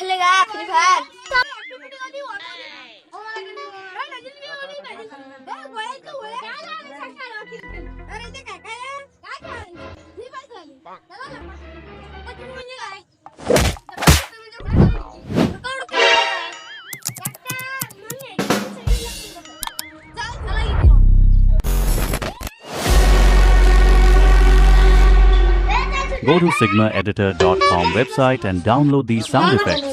खेलेगा free fire? Go to sigmaeditor.com website and download these sound effects.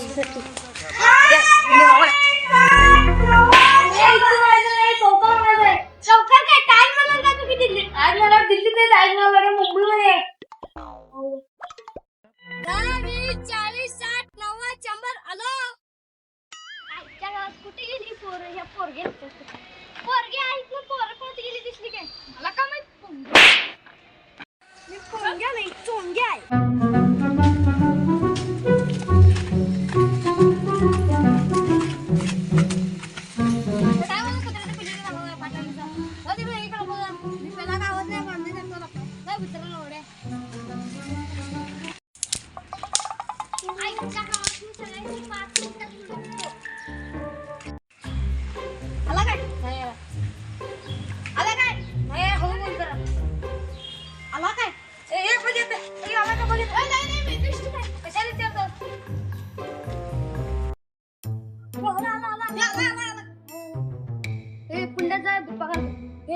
कुठे गेली पोरं? ह्या पोरगे आहेत ना, पोरं कोणती गेली दिसली काय? मला का माहित? मी पोरग्या नाही, चोंग्या आहे.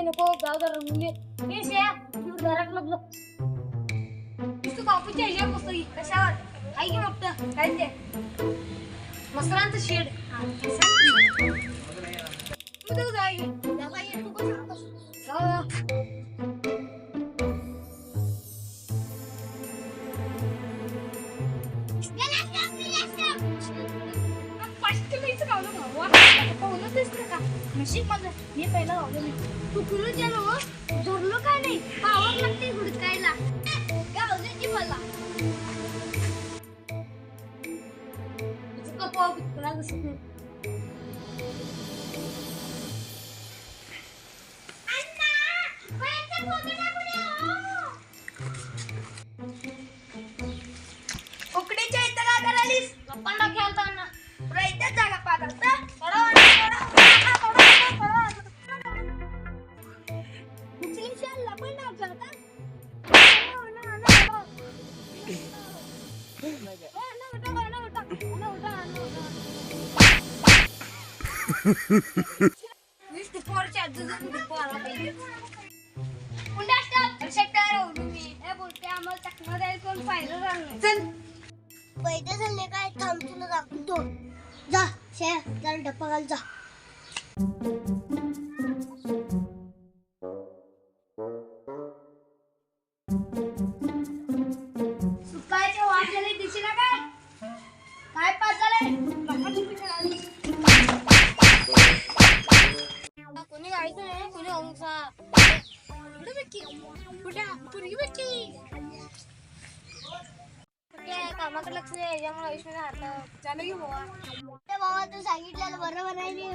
नको गाव मुली घरात लागलो तू बापूच्या ह्याच्या पुस्तकी कशावर आई की मोठं काय ते मसरांचं शेड मी पहिला लावलो नाही तुकडून गेलो धरलो काय नाही पावर लागते हुडकायला गावल्याची मला कपाव तुला दिसत नाही उकडीच्या इथं का करालीस गप्पांडा खेळताना तुला इथंच जागा पाहतात पैसे झाले काय थांब तुला दाखवतो जा शे जरा डप्पा घाल जा सुकायच्या वाट्याने दिसेना काय पास झालंय कोणी गाडीचं नाही कोणी अंगसा कुठे भेटली कुठे पुरगी भेटली कामाकडे लक्ष दे याच्यामुळे आयुष्याने आता चालू घेऊ बाबा तू सांगितलेलं बरोबर आहे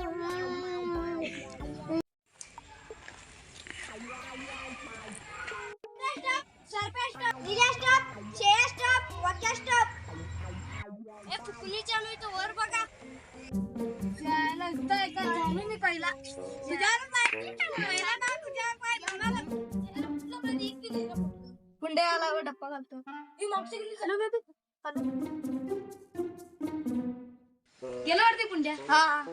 वर बघा मी पहिला कुंड्याला डप्पा घालतो गेला वाटते कुंड्या हा